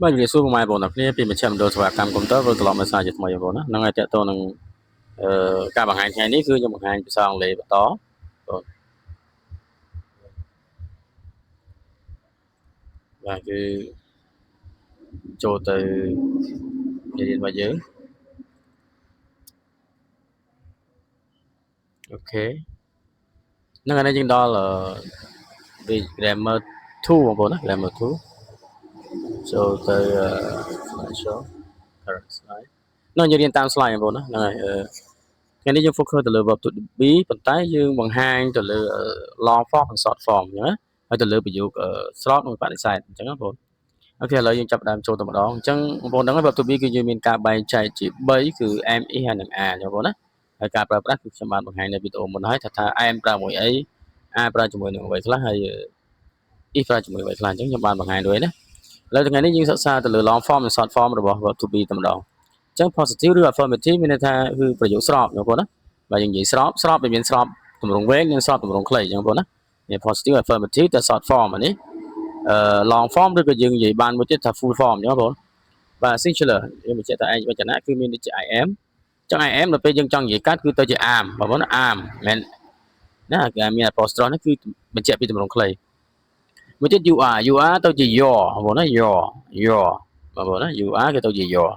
បាទនិយាយសួរមកបងប្អូនគ្នាពីមជ្ឈមណ្ឌលសេវាកម្មកុំព្យូទ័រវិលត្រឡប់មកសារជាថ្មីបងប្អូនណាហ្នឹងហើយតើតើនឹងការបង្ហាញថ្ងៃនេះគឺខ្ញុំបង្ហាញភាសាអង់គ្លេសបន្តបងបាទគឺចូលទៅមេរៀនរបស់យើងអូខេហ្នឹងហើយយើងដល់grammar 2បងប្អូនណា grammar 2ចូលទៅ slideshow current slide នោះយើងរៀនតាម slide បងប្អូនណាហ្នឹងហើយថ្ងៃនេះយើង focus ទៅលើ verb to be ប៉ុន្តែយើងបង្ហាញទៅលើ long form និង short form អញ្ចឹងណាហើយទៅលើប្រយោគស្របនិងបដិសេធអញ្ចឹងណាបងប្អូនអូខេឥឡូវយើងចាប់ផ្ដើមចូលទៅម្ដងអញ្ចឹងបងប្អូនដឹងហើយ verb to be គឺយើងមានការបែងចែកជា3គឺ am is ហើយនិង are អញ្ចឹងបងប្អូនណាហើយការប្រើប្រាស់គឺខ្ញុំបានបង្ហាញនៅវីដេអូមុនហើយថា am ប្រើមួយអី are ប្រើជាមួយនឹងអ្វីខ្លះហើយ is ប្រើជាមួយអ្វីខ្លះអញ្ចឹងខ្ញុំបានបង្ហាញด้วยណាឥឡូវថ្ងៃនេះយើងសិក្សាទៅលើ long form និង short form របស់ verb to be តែម្ដងអញ្ចឹង positive ឬ affirmative មានន័យថាគឺប្រយោគស្របបងប្អូនណាបើយើងនិយាយស្របវាមានស្របទម្រង់វែងនិងស្របទម្រង់ខ្លីអញ្ចឹងបងប្អូនណាមាន positive affirmative តែ short form អានេះlong form ឬក៏យើងនិយាយបានមួយទៀតថា full form អញ្ចឹងបងប្អូនបាទ singular យើងបញ្ជាក់ថាឯកវចនៈគឺមានដូចជា I am អញ្ចឹង I am ដល់ពេលយើងចង់និយាយកាត់គឺទៅជា am បងប្អូនណា am មិនណាគេមាន apostrophe នេះគឺបញ្ជាក់ពីទម្រង់ខ្លីមួយទៀត you are ទៅជា your បងប្អូនណា your បងប្អូនណា you are គេទៅជា your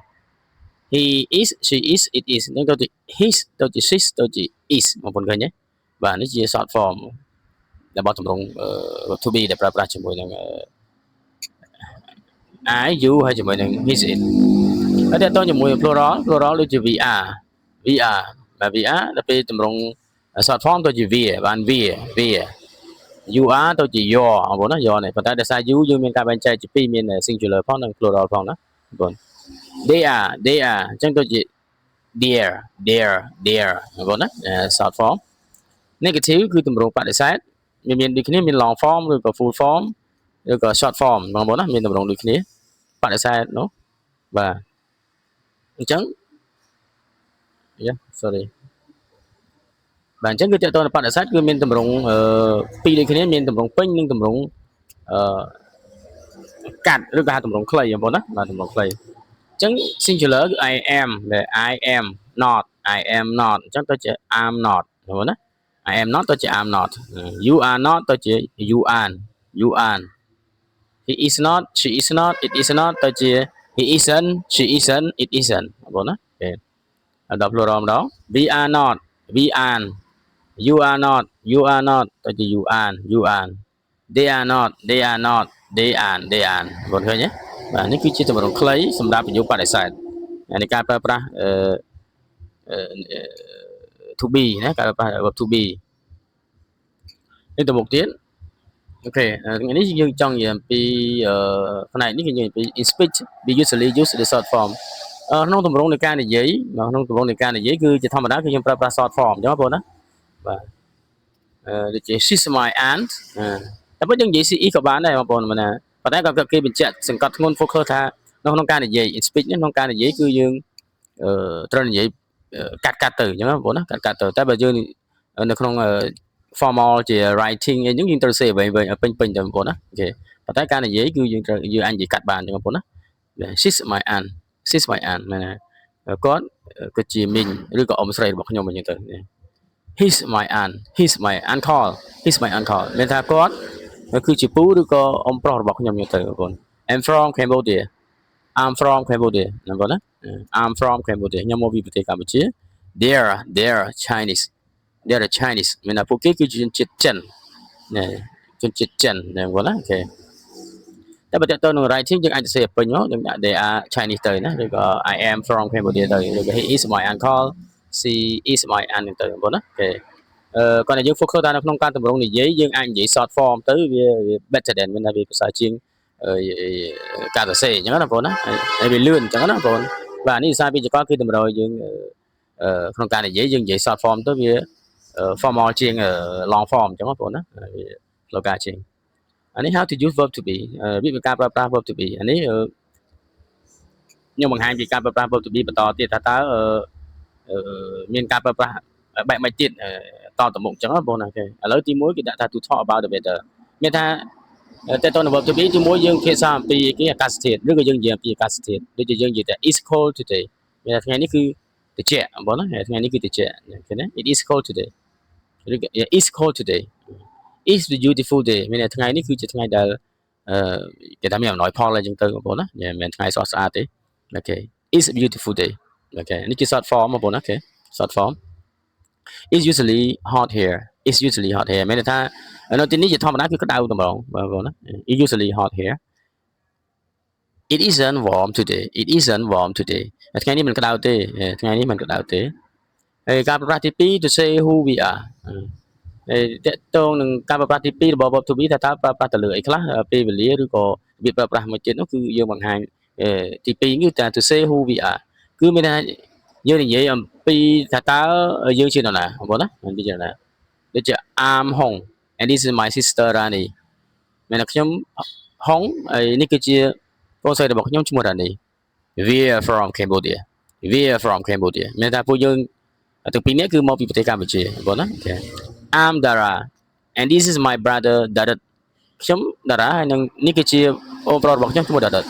he is she is it is នឹងទៅជា his ទៅជា his ទៅជា is បងប្អូនឃើញទេបាទនេះជា short form របស់ទម្រង់ to be ដែលប្រើប្រាស់ជាមួយនឹង I you ហើយជាមួយនឹង his it ហើយតើតើជាមួយ plural ដូចជា VR បាទ VR ដល់ពេលទម្រង់ short form ទៅជា we បាន we you are ទៅជា your បងប្អូនណា your នេះប៉ុន្តែដោយសារ you យើងមានការបែងចែកជាពីរមាន singular ផងនិង plural ផងណាបងប្អូន they are អញ្ចឹងទៅជា dear បងប្អូនណា short form negative គឺទម្រង់បដិសេធមានដូចគ្នាមាន long form ឬក៏ full form ឬក៏ short form បងប្អូនណាមានទម្រង់ដូចគ្នាបដិសេធនោះបាទអញ្ចឹង sorry បាទអញ្ចឹងគឺតើតើបដិសេធគឺមានទម្រង់ពីរដូចគ្នាមានទម្រង់ពេញនិងទម្រង់កាត់ឬក៏ហៅទម្រង់ខ្លីបងប្អូនណាបាទទម្រង់ខ្លីអញ្ចឹង singular គឺ I am ដែល I am not អញ្ចឹងទៅជា I'm not បងប្អូនណា I am not ទៅជា I'm not you are not ទៅជា you aren't he is not she is not it is not ទៅជា he isn't she isn't it isn't បងប្អូនណាអូខេដល់ plural ម្ដង we are not we aren't you are notទៅជា you aren't they are not they aren't បងប្អូនឃើញទេបាទនេះគឺជាទម្រង់ខ្លីសម្រាប់ប្រយោគបដិសេធនៃការប្រើប្រាស់to be ណាការប្រើប្រាស់ verb to be នេះទៅមុខទៀតអូខេថ្ងៃនេះយើងចង់និយាយអំពីផ្នែកនេះគឺនិយាយអំពី in speech we usually use the short form ក្នុងទម្រង់នៃការនិយាយគឺជាធម្មតាគឺយើងប្រើប្រាស់ short form អញ្ចឹងបងប្អូនណាបាទដូចជា she's my aunt តែបើយើងនិយាយ she is ក៏បានដែរបងប្អូនមែនណាប៉ុន្តែក៏គេបញ្ជាក់សង្កត់ធ្ងន់ focus ថាក្នុងការនិយាយ in speech ក្នុងការនិយាយគឺយើងត្រូវនិយាយកាត់ទៅអញ្ចឹងបងប្អូនណាកាត់ទៅតែបើយើងនៅក្នុងformal ជា writing អីហ្នឹងយើងត្រូវ say វិញពេញទៅបងប្អូនណាអូខេប៉ុន្តែការនិយាយគឺយើងត្រូវយើងអាចនិយាយកាត់បានអញ្ចឹងបងប្អូនណា she's my aunt មែនណាគាត់គឺជាមីងឬក៏អ៊ំស្រីរបស់ខ្ញុំអញ្ចឹងទៅ he's my uncle មានថាគាត់គឺជាពូឬក៏អ៊ំប្រុសរបស់ខ្ញុំអញ្ចឹងទៅបងប្អូន I'm from Cambodia ណាបងប្អូនណា I'm from Cambodia ខ្ញុំមកពីប្រទេសកម្ពុជា they're Chinese មានថាពួកគេគឺជាជនជាតិចិនណាជនជាតិចិនណាបងប្អូនណាអូខេតែបើតើទៅនឹង writing យើងអាចទៅសេពេញមកយើងដាក់ they are Chinese ទៅណាឬក៏ I am from Cambodia ទៅឬក៏ he is my uncle she is my aunt ទៅបងប្អូនណាអូខេគាត់តែយើង focus តាមនៅក្នុងការតម្រង់និយាយយើងអាចនិយាយ short form ទៅវា better than មានថាវាភាសាជាងការសរសេរអញ្ចឹងណាបងប្អូនណាហើយវាលឿនអញ្ចឹងណាបងប្អូនបាទនេះភាសាវិជ្ជាគឺតម្រូវយើងក្នុងការនិយាយយើងនិយាយ short form ទៅវា formal ជាង long form អញ្ចឹងបងប្អូនណាវាលោកាជាងអានេះ how to use verb to be វិធីការប្រើប្រាស់ verb to be អានេះខ្ញុំបង្ហាញពីការប្រើប្រាស់ verb to be បន្តទៀតថាតើមានការប្រើប្រាស់បែបម៉េចទៀតតទៅមុខអញ្ចឹងបងប្អូនណាអូខេឥឡូវទី1គេដាក់ថា to talk about the weather មានថា แต่ตอนแบบที่ที่มวยยังเพียง3 ปีกี่อากาศเทศหรือก็ยังเยี่ยมปีอากาศเทศหรือจะยังยี่แต่ is cold today เวลาไงนี่คือติดเจาะบอกนะไงนี่คือติดเจาะเห็นไหม it is cold today หรือ is cold today is the beautiful day เวลาไงนี่คือจะไงเดาจะทำอย่างน้อยพอเลยจังเตอร์บอกนะเนี่ยมันไงสอดสะอาดเลยโอเค is a beautiful day โอเคนี่คือ short form บอกนะโอเค short form is usually hot here is usually hot here ไม่ได้ถ้าเราทีนี้จะทำนะคือก็เดาตัวบอกนะ is usually hot here it isn't warm today it isn't warm today ថ្ងៃនេះมันก็เดาទេថ្ងៃនេះมันก็เดาទេហើយការប្រើប្រាស់ទី2 to say who we are ហើយតកតងនឹងការប្រើប្រាស់ទី2របស់ verb to be ថាតើប្រើប្រាស់ទៅលើអីខ្លះពេលវេលាឬក៏របៀបប្រើប្រាស់មួយទៀតនោះគឺយើងបង្ហាញទី2គឺថា to say who we are គឺមានថាយើងនិយាយអំពីថាតើយើងជានរណាបងប្អូនណានិយាយណាដូចជា I'm Hong and this is my sister Rani មានតែខ្ញុំហុងហើយនេះគឺជាកូនស្រីរបស់ខ្ញុំឈ្មោះរ៉ានី we are from Cambodia we are from Cambodia មានថាពួកយើងទាំងពីរនាក់គឺមកពីប្រទេសកម្ពុជាបងណាអូខេ I'm Dara and this is my brother Darat ខ្ញុំ Dara ហើយនឹងនេះគឺជាអូនប្រុសរបស់ខ្ញុំឈ្មោះ Darat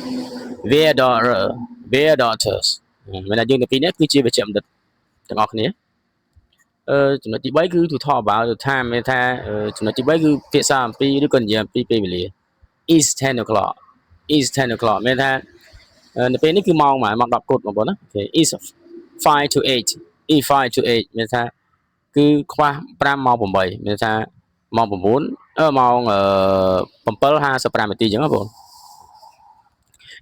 we are daughter we are daughters មានថាយើងទាំងពីរនាក់គឺជាវេជ្ជបណ្ឌិតទាំងអស់គ្នាចំណុចទី3គឺ to talk about the time មានថាចំណុចទី3គឺភាសាអំពីឬក៏និយាយអំពីពេលវេលា is 10 o'clock is 10 o'clock មានថានៅពេលនេះគឺម៉ោងម៉ោង10 គត់បងប្អូនណាអូខេ is 5 to 8 is 5 to 8មានថាគឺខ្វះ5 ម៉ោង 8មានថាម៉ោង9ម៉ោង7:55 នាទីអញ្ចឹងបងប្អូន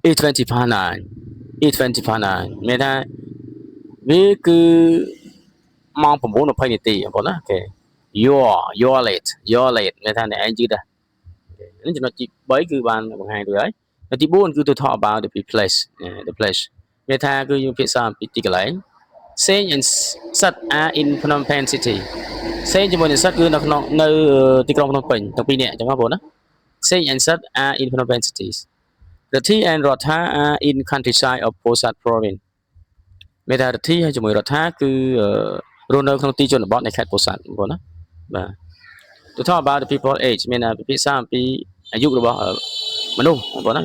is 20 past 9 is 20 past 9មានថាវាគឺម៉ោង9:20 នាទីបងប្អូនណាអូខេ you're late មានថាអ្នកឯងយឺតដែរនេះចំណុចទី3គឺបានបង្ហាញរួចហើយទី4គឺ to talk about the place the place មានថាគឺយើងភាសាអំពីទីកន្លែង Sen and Sat are in Phnom Penh City Sen ជាមួយនឹង Sat គឺនៅក្នុងនៅទីក្រុងភ្នំពេញទាំងពីរនាក់អញ្ចឹងបងប្អូនណា Sen and Sat are in Phnom Penh cities Rathi and Ratha are in countryside of Posat province មានថា Rathi ហើយជាមួយ Ratha គឺរស់នៅក្នុងទីជនបទនៃខេត្តពោធិ៍សាត់បងប្អូនណាបាទ to talk about the people age មានពិភាក្សាអំពីអាយុរបស់មនុស្សបងប្អូនណា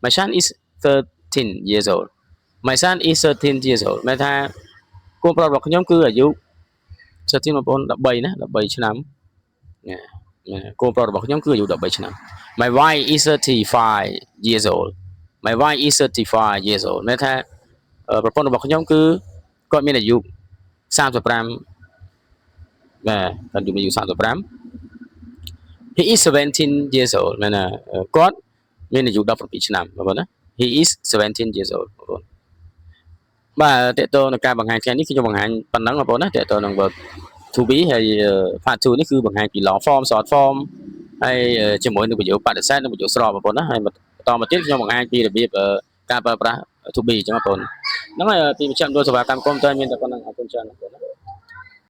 My son is 13 years old My son is 13 years old មានថាកូនប្រុសរបស់ខ្ញុំគឺអាយុ13បងប្អូន13ណា13ឆ្នាំកូនប្រុសរបស់ខ្ញុំគឺអាយុ13ឆ្នាំ My wife is 35 years old My wife is 35 years old មានថាប្រពន្ធរបស់ខ្ញុំគឺគាត់មានអាយុ35បាទគាត់មានអាយុ35 He is 17 years old មានថាគាត់មានអាយុ17ឆ្នាំបងប្អូនណា He is 17 years old បងប្អូនបាទតើតើនៅការបង្ហាញថ្ងៃនេះខ្ញុំបង្ហាញប៉ុណ្ណឹងបងប្អូនណាតើតើនឹង verb to be ហើយ part 2 នេះគឺបង្ហាញពី long form short form ហើយជាមួយនឹងប្រយោគបដិសេធនិងប្រយោគស្របបងប្អូនណាហើយបន្តមកទៀតខ្ញុំបង្ហាញពីរបៀបការប្រើប្រាស់ to be អញ្ចឹងបងប្អូនហ្នឹងហើយពីមជ្ឈមណ្ឌលសេវាកម្ម Computer មានតែប៉ុណ្ណឹងអរគុណច្រើនបងប្អូនណា